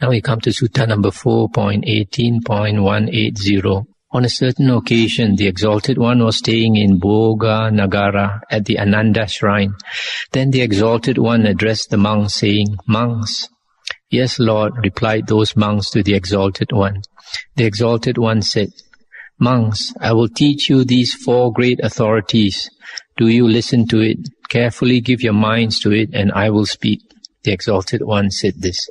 Now we come to Sutta number 4.18.180. On a certain occasion, the Exalted One was staying in Bhoga Nagara at the Ananda shrine. Then the Exalted One addressed the monks, saying, "Monks." "Yes, Lord," replied those monks to the Exalted One. The Exalted One said, "Monks, I will teach you these 4 great authorities. Do you listen to it? Carefully give your minds to it, and I will speak." The Exalted One said this.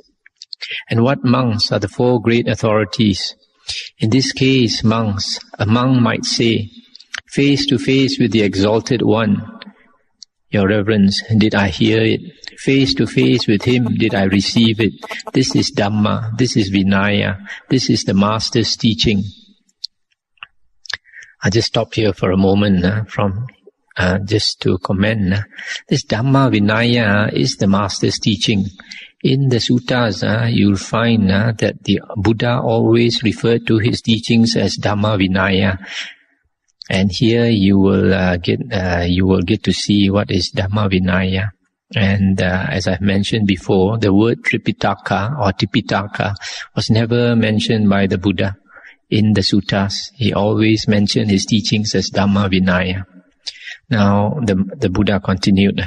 And what, monks, are the 4 great authorities? In this case, monks, a monk might say, face to face with the Exalted One, "Your Reverence, did I hear it? Face to face with him did I receive it. This is Dhamma, this is Vinaya, this is the Master's teaching." I'll just stop here for a moment just to comment. This Dhamma Vinaya is the Master's teaching. In the suttas, you'll find that the Buddha always referred to his teachings as Dhamma Vinaya. And here you will get to see what is Dhamma Vinaya. And as I've mentioned before, the word Tripitaka or Tipitaka was never mentioned by the Buddha in the suttas. He always mentioned his teachings as Dhamma Vinaya. Now the Buddha continued.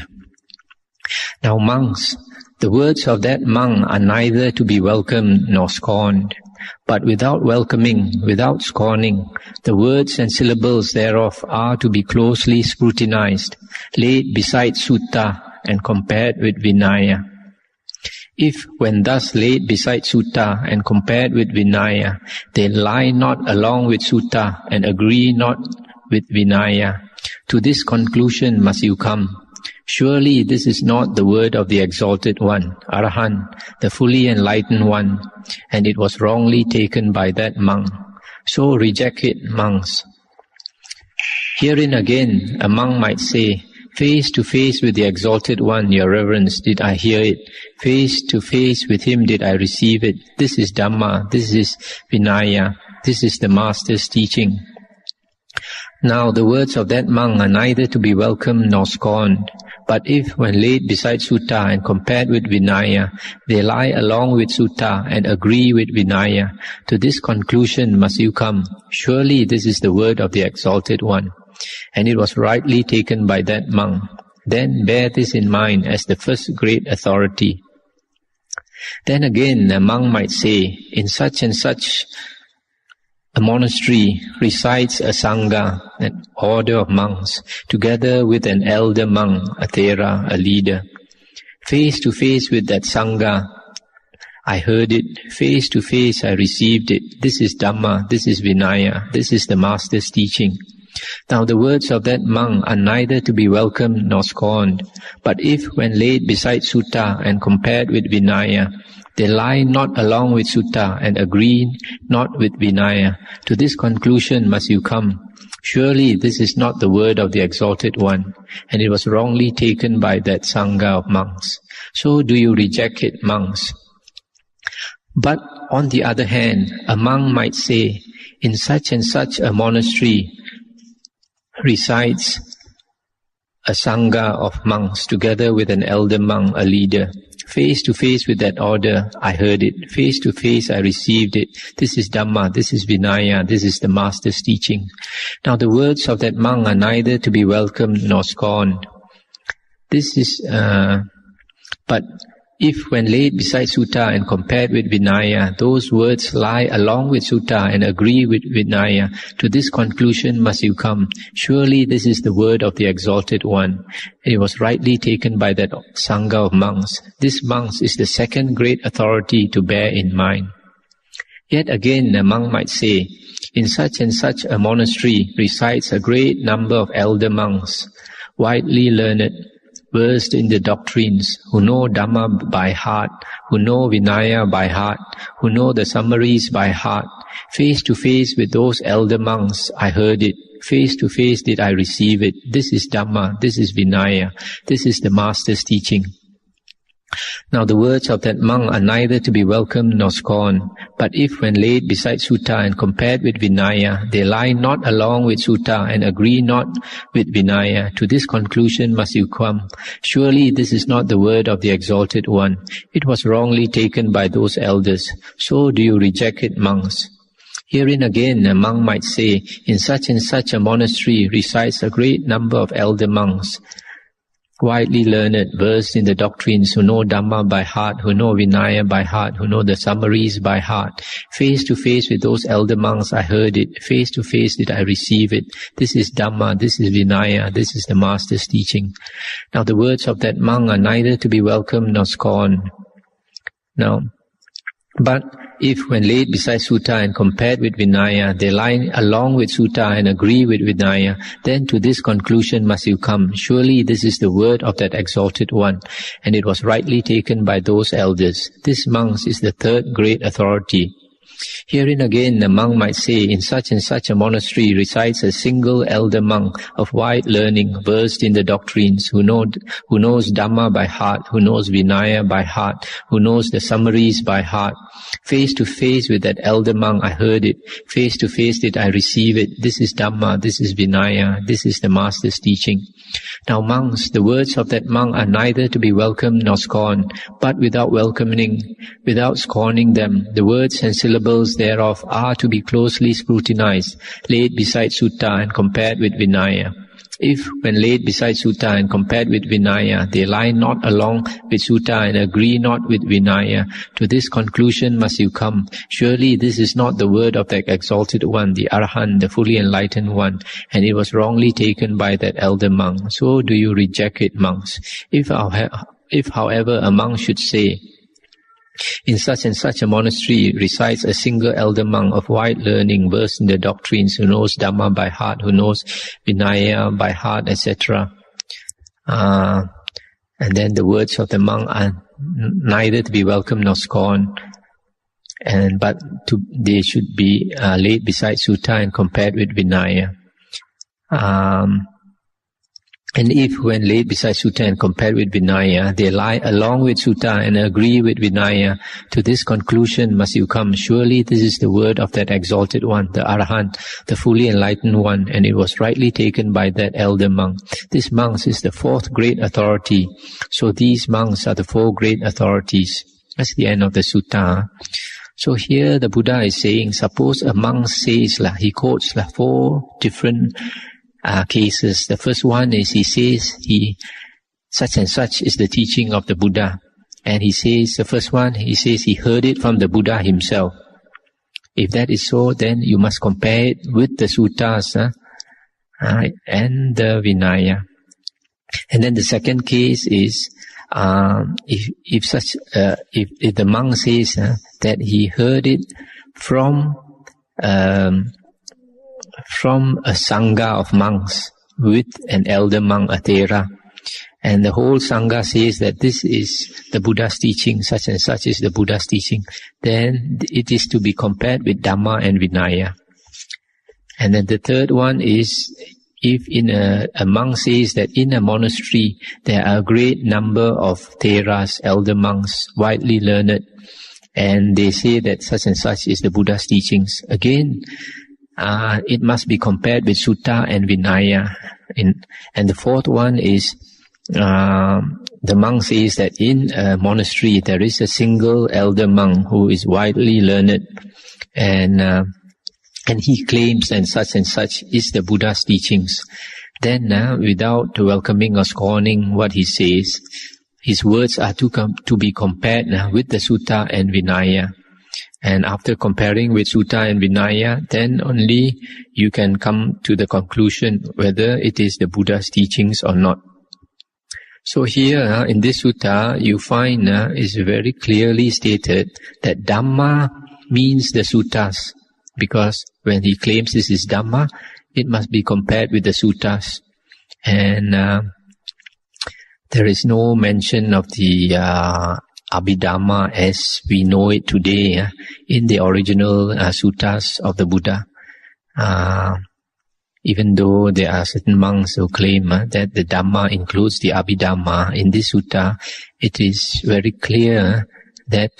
"Now monks, the words of that monk are neither to be welcomed nor scorned, but without welcoming, without scorning, the words and syllables thereof are to be closely scrutinized, laid beside sutta and compared with Vinaya. If, when thus laid beside sutta and compared with Vinaya, they lie not along with sutta and agree not with Vinaya, to this conclusion must you come. Surely this is not the word of the Exalted One, Arahant, the fully enlightened one, and it was wrongly taken by that monk. So reject it, monks." Herein again, a monk might say, "Face to face with the Exalted One, Your Reverence, did I hear it. Face to face with him did I receive it. This is Dhamma, this is Vinaya, this is the Master's teaching." Now the words of that monk are neither to be welcomed nor scorned, but if, when laid beside sutta and compared with Vinaya, they lie along with sutta and agree with Vinaya, to this conclusion must you come. Surely this is the word of the Exalted One, and it was rightly taken by that monk. Then bear this in mind as the first great authority. Then again a monk might say, "In such and such a monastery resides a sangha, an order of monks, together with an elder monk, a thera, a leader. Face to face with that sangha, I heard it. Face to face I received it. This is Dhamma, this is Vinaya, this is the Master's teaching. Now the words of that monk are neither to be welcomed nor scorned, but if, when laid beside sutta and compared with Vinaya, they lie not along with sutta and agree not with Vinaya, to this conclusion must you come. Surely this is not the word of the Exalted One, and it was wrongly taken by that sangha of monks. So do you reject it, monks." But on the other hand, a monk might say, "In such and such a monastery resides a sangha of monks, together with an elder monk, a leader. Face to face with that order, I heard it. Face to face I received it. This is Dhamma, this is Vinaya, this is the Master's teaching. Now the words of that monk are neither to be welcomed nor scorned. But if, when laid beside sutta and compared with Vinaya, those words lie along with sutta and agree with Vinaya, to this conclusion must you come. Surely this is the word of the Exalted One, and it was rightly taken by that sangha of monks. This monks is the second great authority to bear in mind." Yet again a monk might say, "In such and such a monastery resides a great number of elder monks, widely learned, versed in the doctrines, who know Dhamma by heart, who know Vinaya by heart, who know the summaries by heart. Face to face with those elder monks, I heard it. Face to face did I receive it. This is Dhamma, this is Vinaya, this is the Master's teaching." Now the words of that monk are neither to be welcomed nor scorned, but if when laid beside Sutta and compared with Vinaya, they lie not along with Sutta and agree not with Vinaya, to this conclusion must you come. Surely this is not the word of the Exalted One. It was wrongly taken by those elders. So do you reject it, monks? Herein again a monk might say, in such and such a monastery resides a great number of elder monks, widely learned, versed in the doctrines, who know Dhamma by heart, who know Vinaya by heart, who know the summaries by heart. Face to face with those elder monks I heard it, face to face did I receive it. This is Dhamma, this is Vinaya, this is the Master's teaching. Now the words of that monk are neither to be welcomed nor scorned. Now, but if when laid beside Sutta and compared with Vinaya, they lie along with Sutta and agree with Vinaya, then to this conclusion must you come. Surely this is the word of that Exalted One, and it was rightly taken by those elders. This monk is the third great authority. Herein again the monk might say, in such and such a monastery resides a single elder monk of wide learning, versed in the doctrines, who knows Dhamma by heart, who knows Vinaya by heart, who knows the summaries by heart. Face to face with that elder monk I heard it, face to face did I receive it. This is Dhamma, this is Vinaya, this is the Master's teaching. Now monks, the words of that monk are neither to be welcomed nor scorned, but without scorning them, the words and syllables thereof are to be closely scrutinized, laid beside Sutta and compared with Vinaya. If, when laid beside Sutta and compared with Vinaya, they lie not along with Sutta and agree not with Vinaya, to this conclusion must you come. Surely this is not the word of the Exalted One, the Arahant, the fully enlightened one, and it was wrongly taken by that elder monk. So do you reject it, monks? If however a monk should say, in such and such a monastery resides a single elder monk of wide learning, versed in the doctrines, who knows Dhamma by heart, who knows Vinaya by heart, etc. And then the words of the monk are neither to be welcomed nor scorned, but they should be laid beside Sutta and compared with Vinaya. And if, when laid beside Sutta and compared with Vinaya, they lie along with Sutta and agree with Vinaya, to this conclusion must you come. Surely this is the word of that Exalted One, the Arahant, the fully enlightened one, and it was rightly taken by that elder monk. This monk is the fourth great authority. So these monks are the four great authorities. That's the end of the sutta. So here the Buddha is saying, suppose a monk says, he quotes four different cases. The first one is he says such and such is the teaching of the Buddha, and he says the first one he heard it from the Buddha himself. If that is so, then you must compare it with the suttas and the Vinaya. And then the second case is if the monk says that he heard it from a sangha of monks with an elder monk, a Thera, and the whole sangha says that this is the Buddha's teaching, such and such is the Buddha's teaching, then it is to be compared with Dhamma and Vinaya. And then the third one is, if a monk says that in a monastery there are a great number of Theras, elder monks, widely learned, and they say that such and such is the Buddha's teachings, again, it must be compared with Sutta and Vinaya. And the fourth one is, the monk says that in a monastery there is a single elder monk who is widely learned, and he claims that such and such is the Buddha's teachings. Then, without welcoming or scorning what he says, his words are to be compared with the Sutta and Vinaya. And after comparing with Sutta and Vinaya, then only you can come to the conclusion whether it is the Buddha's teachings or not. So here, in this sutta, you find is very clearly stated that Dhamma means the suttas, because when he claims this is Dhamma, it must be compared with the suttas. And there is no mention of the Abhidhamma as we know it today in the original suttas of the Buddha. Even though there are certain monks who claim that the Dhamma includes the Abhidhamma, in this sutta, it is very clear that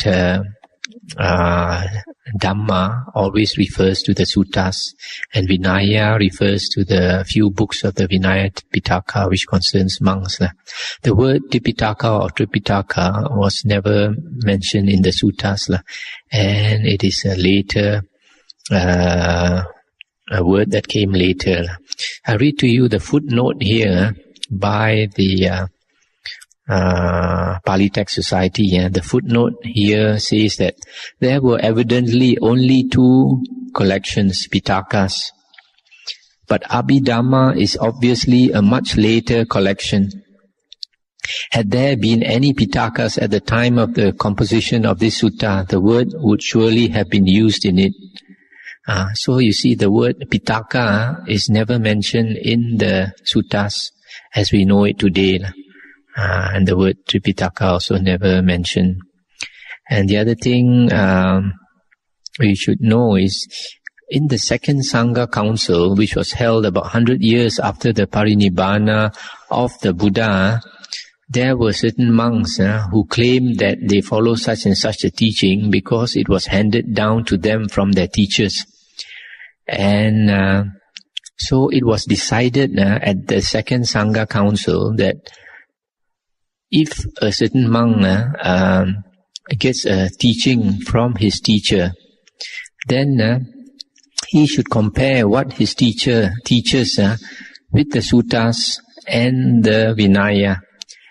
Dhamma always refers to the suttas, and Vinaya refers to the few books of the Vinaya Tipitaka which concerns monks. The word Tipitaka or Tripitaka was never mentioned in the suttas, and it is a later a word that came later. I read to you the footnote here by the Pali Text Society. The footnote here says that there were evidently only 2 collections, Pitakas, but Abhidhamma is obviously a much later collection. Had there been any Pitakas at the time of the composition of this sutta, the word would surely have been used in it. So you see, the word Pitaka is never mentioned in the suttas as we know it today. And the word Tripitaka also never mentioned. And the other thing we should know is, in the second Sangha Council, which was held about 100 years after the Parinibbana of the Buddha, there were certain monks who claimed that they follow such and such a teaching because it was handed down to them from their teachers. And so it was decided at the second Sangha Council that if a certain monk gets a teaching from his teacher, then he should compare what his teacher teaches with the suttas and the Vinaya.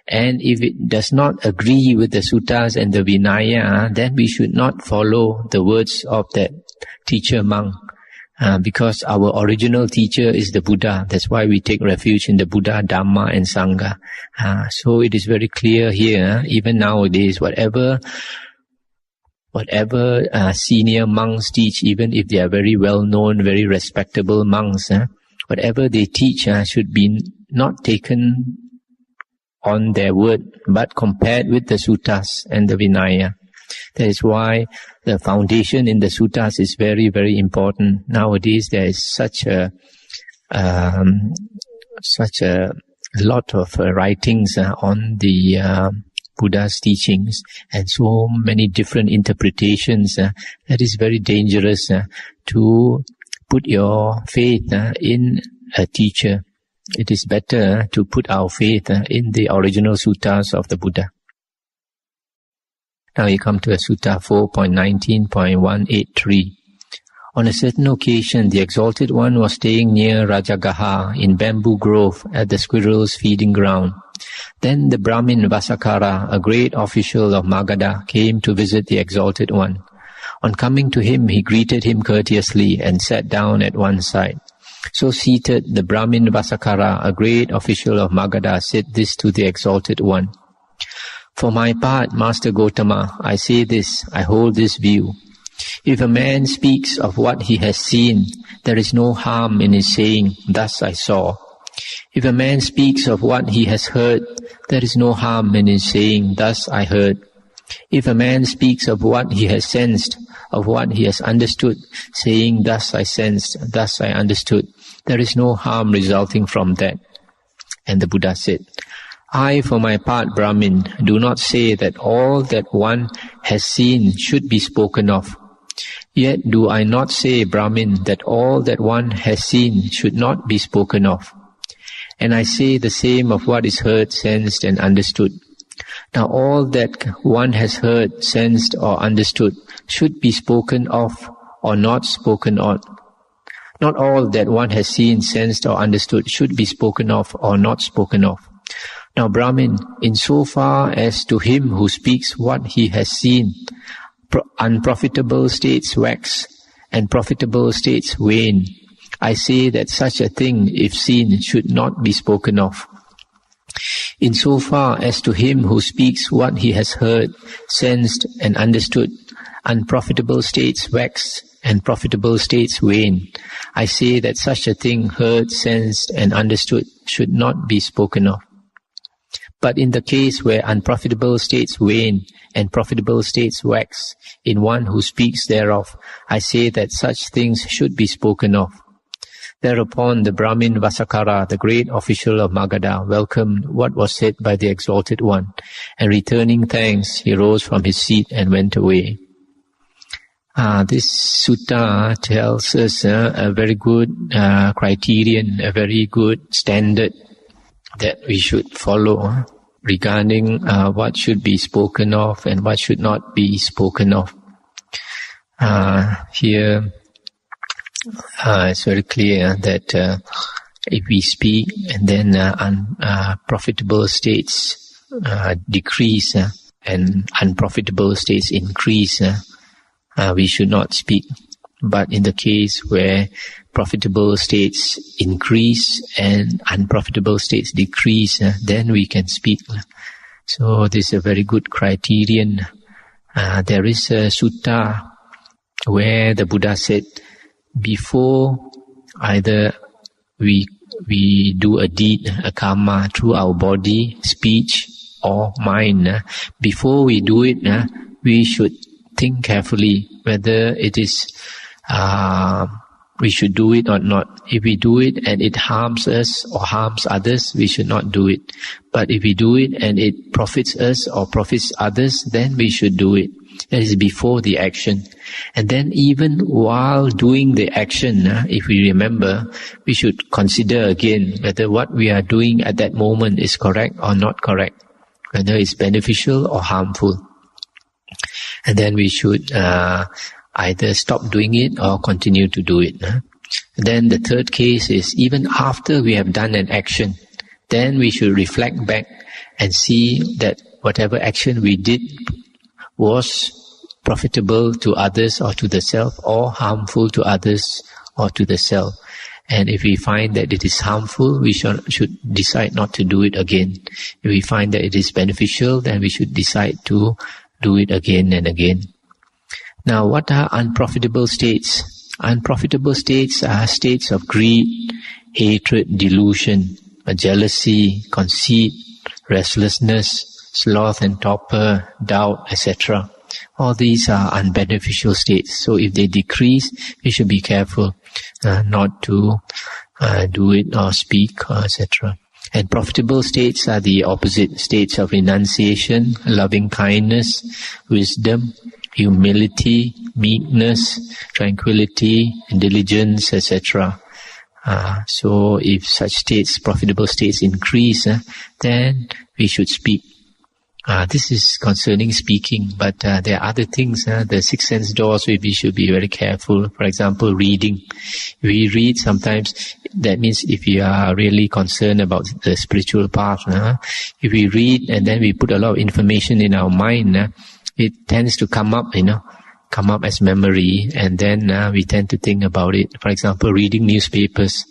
And if it does not agree with the suttas and the Vinaya, then we should not follow the words of that teacher monk. Because our original teacher is the Buddha. That's why we take refuge in the Buddha, Dhamma and Sangha. So it is very clear here, even nowadays, whatever senior monks teach, even if they are very well-known, very respectable monks, whatever they teach should be not taken on their word, but compared with the suttas and the Vinaya. That is why the foundation in the suttas is very, very important. Nowadays there is such a lot of writings on the Buddha's teachings, and so many different interpretations. That is very dangerous to put your faith in a teacher. It is better to put our faith in the original suttas of the Buddha. Now you come to a Sutta 4.19.183. On a certain occasion, the Exalted One was staying near Rajagaha in Bamboo Grove at the squirrels' feeding ground. Then the Brahmin Vasakara, a great official of Magadha, came to visit the Exalted One. On coming to him, he greeted him courteously and sat down at one side. So seated, the Brahmin Vasakara, a great official of Magadha, said this to the Exalted One. For my part, Master Gotama, I say this, I hold this view. If a man speaks of what he has seen, there is no harm in his saying, thus I saw. If a man speaks of what he has heard, there is no harm in his saying, thus I heard. If a man speaks of what he has sensed, of what he has understood, saying, thus I sensed, thus I understood, there is no harm resulting from that. And the Buddha said, I, for my part, Brahmin, do not say that all that one has seen should be spoken of. Yet do I not say, Brahmin, that all that one has seen should not be spoken of. And I say the same of what is heard, sensed, and understood. Now all that one has heard, sensed, or understood should be spoken of or not spoken on. Not all that one has seen, sensed, or understood should be spoken of or not spoken of. Now Brahmin, in so far as to him who speaks what he has seen, unprofitable states wax and profitable states wane. I say that such a thing, if seen, should not be spoken of. In so far as to him who speaks what he has heard, sensed, and understood, unprofitable states wax and profitable states wane. I say that such a thing heard, sensed, and understood should not be spoken of. But in the case where unprofitable states wane and profitable states wax, in one who speaks thereof, I say that such things should be spoken of. Thereupon the Brahmin Vasakara, the great official of Magadha, welcomed what was said by the Exalted One, and returning thanks, he rose from his seat and went away. This sutta tells us a very good criterion, a very good standard that we should follow regarding what should be spoken of and what should not be spoken of. Here it's very clear that if we speak and then unprofitable states decrease and unprofitable states increase, we should not speak. But in the case where profitable states increase and unprofitable states decrease, then we can speak. So this is a very good criterion. There is a sutta where the Buddha said, before either we do a deed, a karma through our body, speech or mind, before we do it, we should think carefully whether it is we should do it or not. If we do it and it harms us or harms others, we should not do it. But if we do it and it profits us or profits others, then we should do it. That is before the action. And then even while doing the action, if we remember, we should consider again whether what we are doing at that moment is correct or not correct, whether it's beneficial or harmful. And then we should either stop doing it or continue to do it. Then the third case is even after we have done an action, then we should reflect back and see that whatever action we did was profitable to others or to the self, or harmful to others or to the self. And if we find that it is harmful, we should decide not to do it again. If we find that it is beneficial, then we should decide to do it again and again. Now, what are unprofitable states? Unprofitable states are states of greed, hatred, delusion, jealousy, conceit, restlessness, sloth and torpor, doubt, etc. All these are unbeneficial states. So if they decrease, we should be careful not to do it or speak, etc. And profitable states are the opposite states of renunciation, loving kindness, wisdom, humility, meekness, tranquility, diligence, etc. So if such states, profitable states increase, then we should speak. This is concerning speaking, but there are other things, the six sense doors where we should be very careful. For example, reading. We read sometimes, that means if you are really concerned about the spiritual path, if we read and then we put a lot of information in our mind, it tends to come up as memory, and then we tend to think about it. For example, reading newspapers.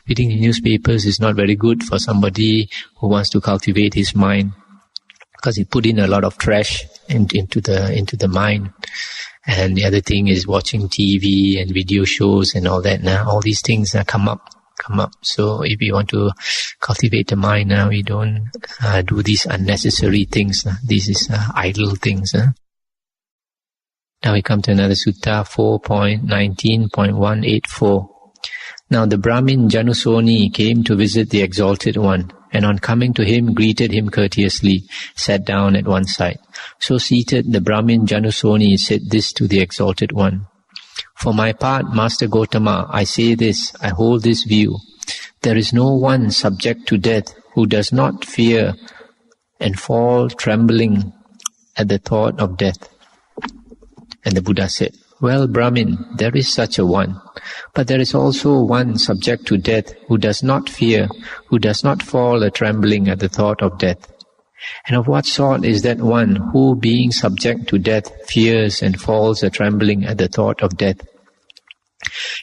Reading newspapers is not very good for somebody who wants to cultivate his mind, because it put in a lot of trash into the mind. And the other thing is watching TV and video shows and all that. All these things come up. So if we want to cultivate the mind, we don't do these unnecessary things. This is idle things. Now we come to another sutta, 4.19.184. Now the Brahmin Janusoni came to visit the Exalted One, and on coming to him, greeted him courteously, sat down at one side. So seated, the Brahmin Janusoni said this to the Exalted One. For my part, Master Gotama, I say this, I hold this view. There is no one subject to death who does not fear and fall trembling at the thought of death. And the Buddha said, well, Brahmin, there is such a one. But there is also one subject to death who does not fear, who does not fall a-trembling at the thought of death. And of what sort is that one who, being subject to death, fears and falls a-trembling at the thought of death?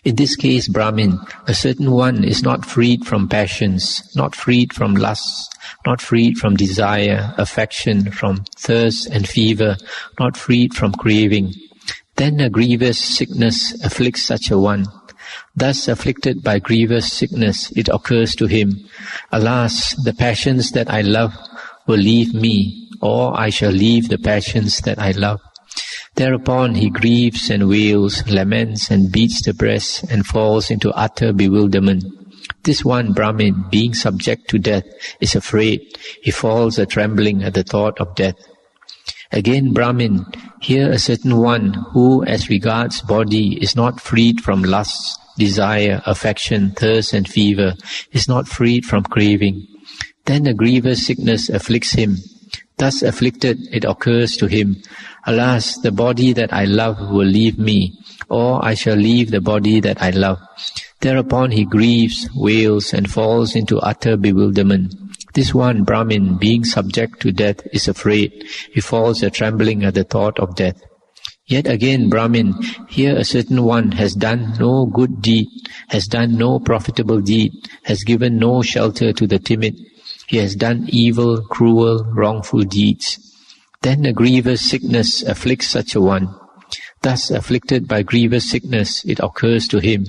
In this case, Brahmin, a certain one is not freed from passions, not freed from lusts, not freed from desire, affection, from thirst and fever, not freed from craving. Then a grievous sickness afflicts such a one. Thus afflicted by grievous sickness, it occurs to him, alas, the passions that I love will leave me, or I shall leave the passions that I love. Thereupon he grieves and wails, laments and beats the breast and falls into utter bewilderment. This one Brahmin, being subject to death, is afraid. He falls a-trembling at the thought of death. Again, Brahmin, here a certain one who, as regards body, is not freed from lust, desire, affection, thirst and fever, is not freed from craving. Then a grievous sickness afflicts him. Thus afflicted, it occurs to him, alas, the body that I love will leave me, or I shall leave the body that I love. Thereupon he grieves, wails, and falls into utter bewilderment. This one Brahmin, being subject to death, is afraid. He falls a-trembling at the thought of death. Yet again, Brahmin, here a certain one has done no good deed, has done no profitable deed, has given no shelter to the timid. He has done evil, cruel, wrongful deeds. Then a grievous sickness afflicts such a one. Thus afflicted by grievous sickness, it occurs to him,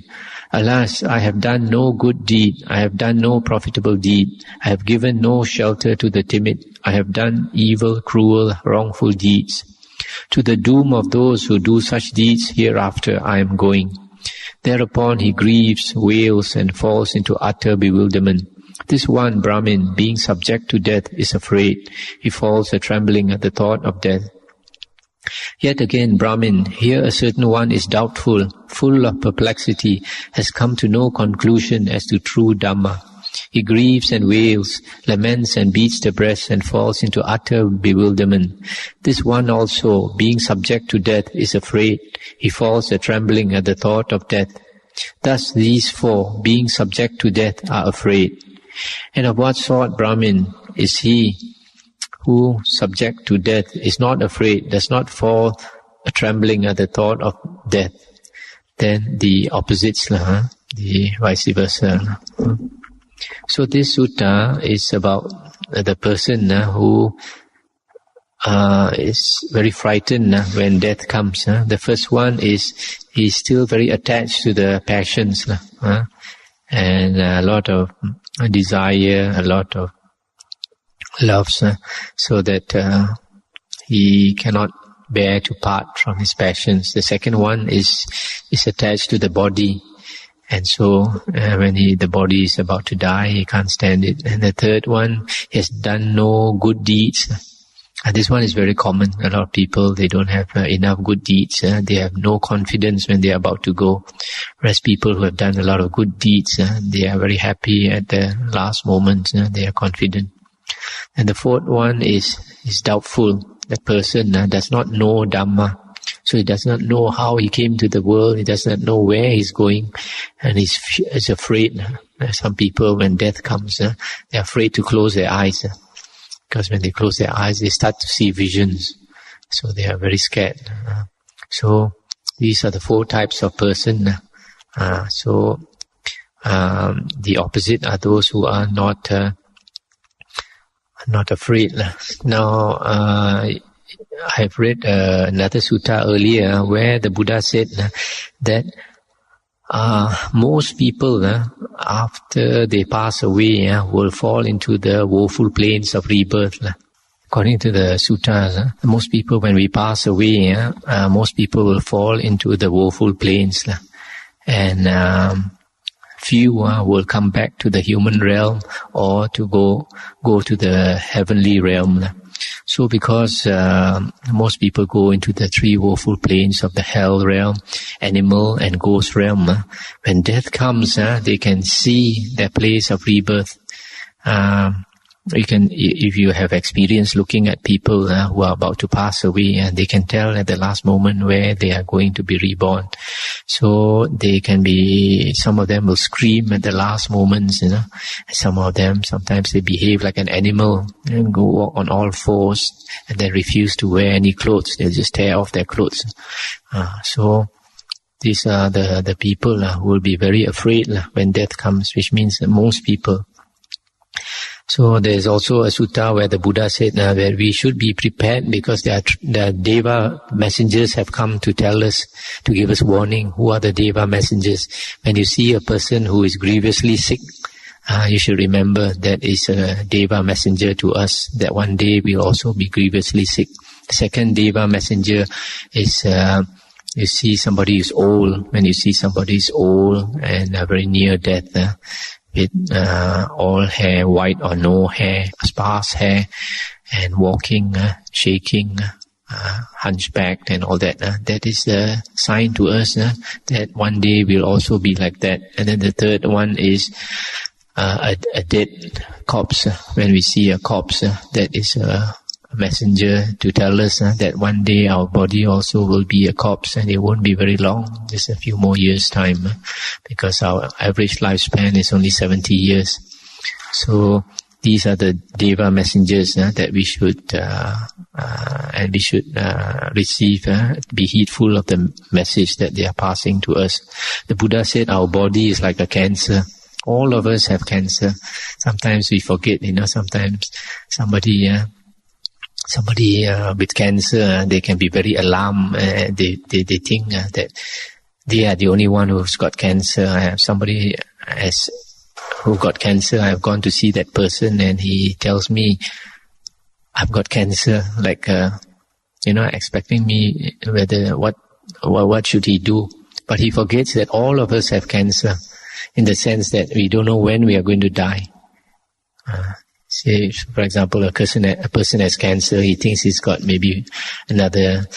alas, I have done no good deed, I have done no profitable deed, I have given no shelter to the timid, I have done evil, cruel, wrongful deeds. To the doom of those who do such deeds hereafter I am going. Thereupon he grieves, wails, and falls into utter bewilderment. This one Brahmin, being subject to death, is afraid. He falls a-trembling at the thought of death. Yet again, Brahmin, here a certain one is doubtful, full of perplexity, has come to no conclusion as to true Dhamma. He grieves and wails, laments and beats the breast and falls into utter bewilderment. This one also, being subject to death, is afraid. He falls a-trembling at the thought of death. Thus these four, being subject to death, are afraid. And of what sort Brahmin is he who, subject to death, is not afraid, does not fall a-trembling at the thought of death? Then the opposites, the vice versa. So this sutta is about the person who is very frightened when death comes. The first one is he's still very attached to the passions, and a lot of desire, a lot of loves, so that he cannot bear to part from his passions. The second one is attached to the body, and so when the body is about to die, he can't stand it. And the third one, he has done no good deeds. And this one is very common. A lot of people, they don't have enough good deeds. They have no confidence when they are about to go. Whereas people who have done a lot of good deeds, they are very happy at the last moment. They are confident. And the fourth one is doubtful. That person does not know Dhamma. So he does not know how he came to the world. He does not know where he's going. And he's afraid. Some people, when death comes, they're afraid to close their eyes. Because when they close their eyes, they start to see visions. So they are very scared. So these are the four types of person. So the opposite are those who are not afraid. Now, I've read another sutta earlier where the Buddha said that most people, after they pass away, will fall into the woeful plains of rebirth. According to the suttas, most people, when we pass away, most people will fall into the woeful plains. And few will come back to the human realm or to go to the heavenly realm. So because most people go into the three woeful planes of the hell realm, animal and ghost realm, when death comes, they can see their place of rebirth. You can, if you have experience looking at people who are about to pass away, and they can tell at the last moment where they are going to be reborn. So they can be, some of them will scream at the last moments, Some of them, sometimes they behave like an animal and go walk on all fours and they refuse to wear any clothes. They'll just tear off their clothes. So these are the people who will be very afraid when death comes, which means that most people. So there is also a sutta where the Buddha said that we should be prepared because the Deva messengers have come to tell us, to give us warning. Who are the Deva messengers? When you see a person who is grievously sick, you should remember that is a Deva messenger to us, that one day we'll also be grievously sick. The second Deva messenger is you see somebody is old. When you see somebody is old and very near death, with all hair, white or no hair, sparse hair, and walking, shaking, hunchbacked and all that, that is a sign to us that one day we'll also be like that. And then the third one is a dead corpse. When we see a corpse, that is a messenger to tell us that one day our body also will be a corpse, and it won't be very long, just a few more years' time, because our average lifespan is only 70 years. So these are the Deva messengers that we should receive, be heedful of the message that they are passing to us. The Buddha said our body is like a cancer. All of us have cancer. Sometimes we forget, sometimes somebody with cancer, they can be very alarmed. They think that they are the only one who's got cancer. I have somebody who got cancer. I've gone to see that person, and he tells me, I've got cancer, like, expecting me what should he do? But he forgets that all of us have cancer, in the sense that we don't know when we are going to die. Say, for example, a person has cancer, he thinks he's got maybe another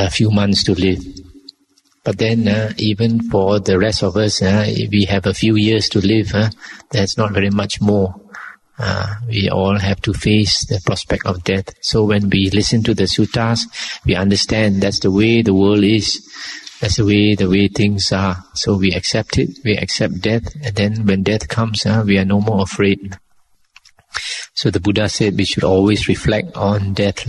few months to live. But then, even for the rest of us, we have a few years to live. That's not very much more. We all have to face the prospect of death. So when we listen to the suttas, we understand that's the way the world is. That's the way things are. So we accept it. We accept death. And then when death comes, we are no more afraid. So the Buddha said we should always reflect on death.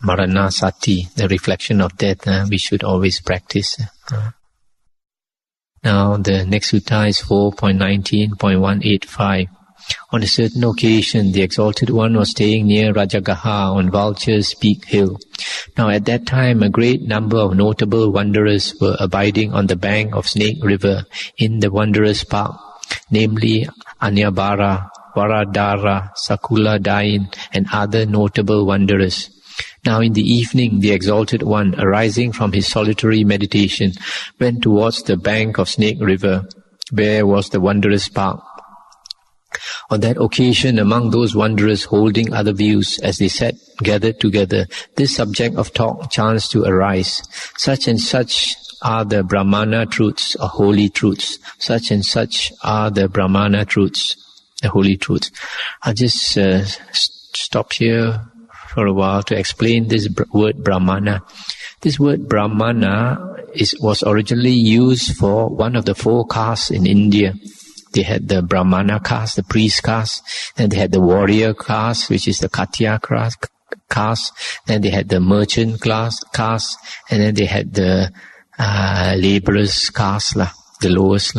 Marana sati, the reflection of death, we should always practice. Now the next sutta is 4.19.185. On a certain occasion, the Exalted One was staying near Rajagaha on Vulture's Peak Hill. Now at that time, a great number of notable wanderers were abiding on the bank of Snake River in the Wanderers' Park, namely Anyabara, Varadara, Sakula Dain, and other notable wanderers. Now in the evening, the Exalted One, arising from his solitary meditation, went towards the bank of Snake River, where was the Wanderers' Park. On that occasion, among those wanderers holding other views, as they sat gathered together, this subject of talk chanced to arise. Such and such are the Brahmana truths, or holy truths. Such and such are the Brahmana truths, the holy truths. I'll just stop here for a while to explain this word Brahmana. This word Brahmana was originally used for one of the 4 castes in India. They had the Brahmana caste, the priest caste, then they had the warrior caste, which is the Khattiya caste, then they had the merchant caste, and then they had the laborers caste, the lowest.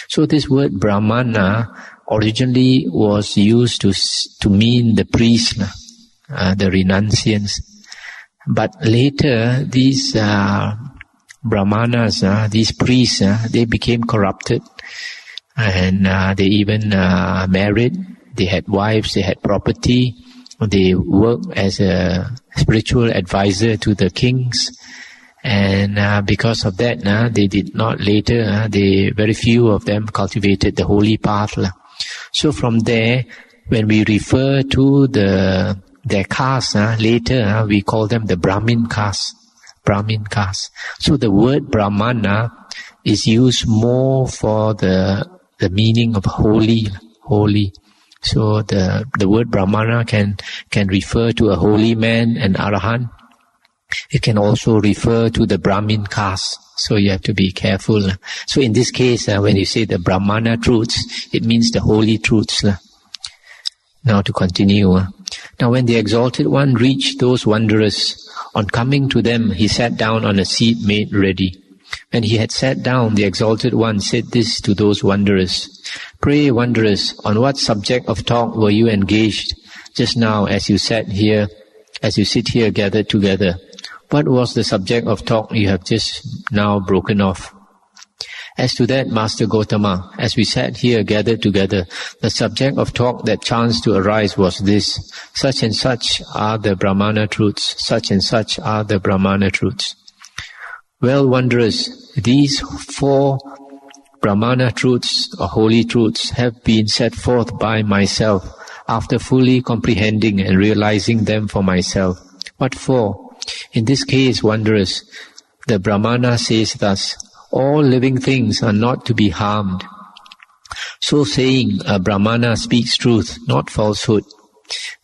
So this word Brahmana originally was used to mean the priest, the renunciants. But later, these Brahmanas, these priests, they became corrupted. And they even married, they had wives, they had property, they worked as a spiritual advisor to the kings. And because of that, they did not later, very few of them cultivated the holy path. So from there, when we refer to their caste, later we call them the Brahmin caste. Brahmin caste. So the word Brahmana is used more for the meaning of holy. So the word Brahmana can refer to a holy man, an arahant. It can also refer to the Brahmin caste. So you have to be careful. So in this case, when you say the Brahmana truths, it means the holy truths. Now to continue. Now when the Exalted One reached those wanderers, on coming to them, he sat down on a seat made ready. When he had sat down, the Exalted One said this to those wanderers. Pray, wanderers, on what subject of talk were you engaged just now as you sit here gathered together? What was the subject of talk you have just now broken off? As to that, Master Gotama, as we sat here gathered together, the subject of talk that chanced to arise was this: such and such are the Brahmana truths, such and such are the Brahmana truths. Well, wanderers, these 4 Brahmana truths or holy truths have been set forth by myself after fully comprehending and realizing them for myself. What for? In this case, wanderers, the Brahmana says thus: all living things are not to be harmed. So saying, a Brahmana speaks truth, not falsehood.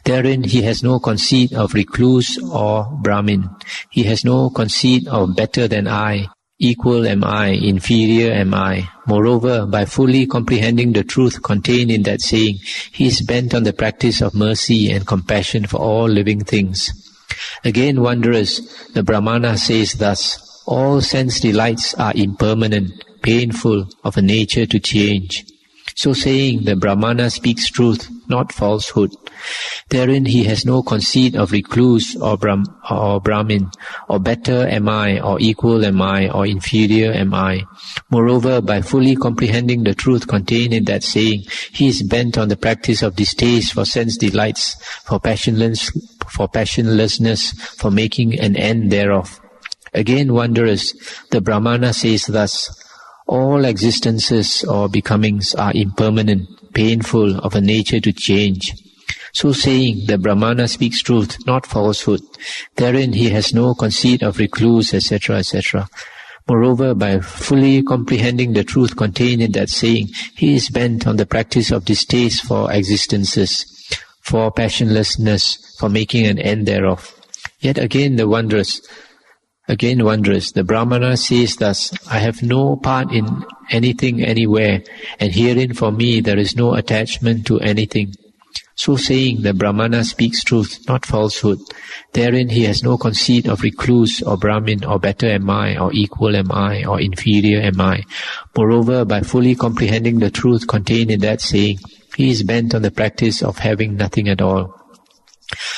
Therein he has no conceit of recluse or Brahmin. He has no conceit of better than I, equal am I, inferior am I. Moreover, by fully comprehending the truth contained in that saying, he is bent on the practice of mercy and compassion for all living things. Again, wanderers, the Brahmana says thus: all sense delights are impermanent, painful, of a nature to change. So saying, the Brahmana speaks truth, not falsehood. Therein he has no conceit of recluse or Brahmin, or better am I, or equal am I, or inferior am I. Moreover, by fully comprehending the truth contained in that saying, he is bent on the practice of distaste for sense delights, for passionlessness, for making an end thereof. Again, wanderers, the Brahmana says thus: all existences or becomings are impermanent, painful, of a nature to change. So saying, the Brahmana speaks truth, not falsehood. Therein he has no conceit of recluse, etc., etc. Moreover, by fully comprehending the truth contained in that saying, he is bent on the practice of distaste for existences, for passionlessness, for making an end thereof. Yet again, the wanderers, the Brahmana says thus: I have no part in anything anywhere, and herein for me there is no attachment to anything. So saying, the Brahmana speaks truth, not falsehood. Therein he has no conceit of recluse or Brahmin, or better am I, or equal am I, or inferior am I. Moreover, by fully comprehending the truth contained in that saying, he is bent on the practice of having nothing at all.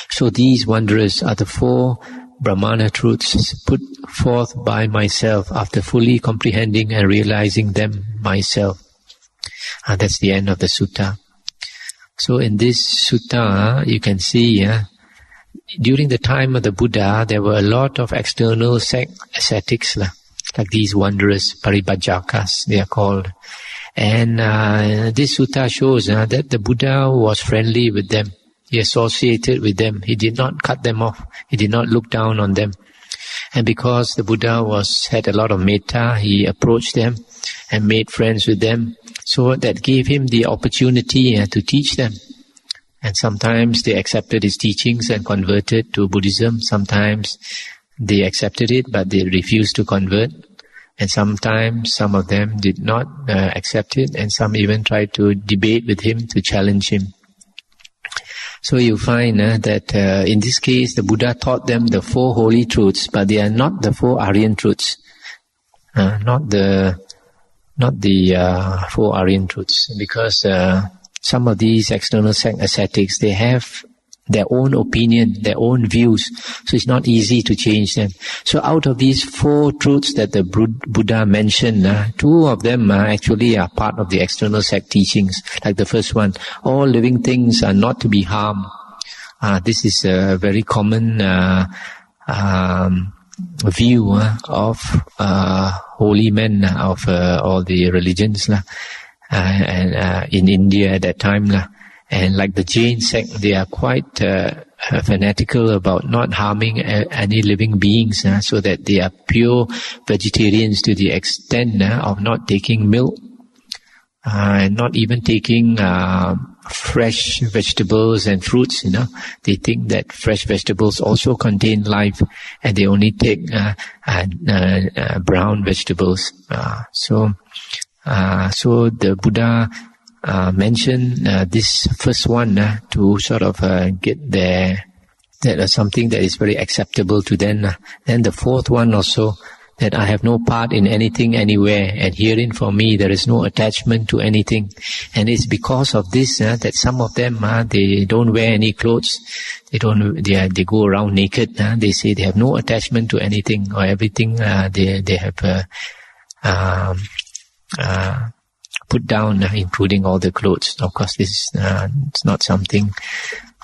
So these wanderers are the 4 Brahmana truths put forth by myself after fully comprehending and realizing them myself. That's the end of the sutta. So in this sutta, you can see, during the time of the Buddha, there were a lot of external ascetics, like these wanderers, paribhajjakas, they are called. And this sutta shows that the Buddha was friendly with them. He associated with them. He did not cut them off. He did not look down on them. And because the Buddha had a lot of metta, he approached them and made friends with them. So that gave him the opportunity to teach them. And sometimes they accepted his teachings and converted to Buddhism. Sometimes they accepted it, but they refused to convert. And sometimes some of them did not accept it, and some even tried to debate with him, to challenge him. So you find that in this case, the Buddha taught them the 4 holy truths, but they are not the 4 Aryan truths. Not the 4 Aryan truths, because some of these external ascetics, they have their own opinion, their own views, so it's not easy to change them. So out of these 4 truths that the Buddha mentioned, 2 of them actually are part of the external sect teachings. Like the first one, all living things are not to be harmed. This is a very common view of holy men of all the religions and in India at that time. And like the Jain sect, they are quite fanatical about not harming any living beings, so that they are pure vegetarians to the extent of not taking milk and not even taking fresh vegetables and fruits. They think that fresh vegetables also contain life, and they only take brown vegetables. So the Buddha mention this first one to sort of get there, that something that is very acceptable to them. Then the 4th one also, that I have no part in anything anywhere, and herein for me there is no attachment to anything. And it's because of this that some of them they don't wear any clothes, they go around naked. They say they have no attachment to anything or everything. They have put down, including all the clothes. Of course, this is it's not something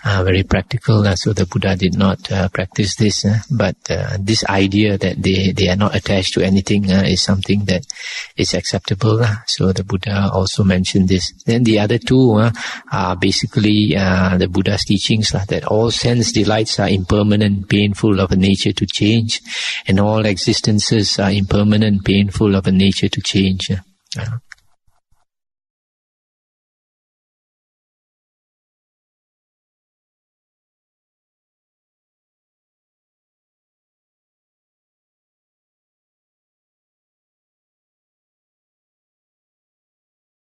very practical, so the Buddha did not practice this. But this idea that they are not attached to anything is something that is acceptable. So the Buddha also mentioned this. Then the other two are basically the Buddha's teachings that all sense delights are impermanent, painful, of a nature to change, and all existences are impermanent, painful, of a nature to change.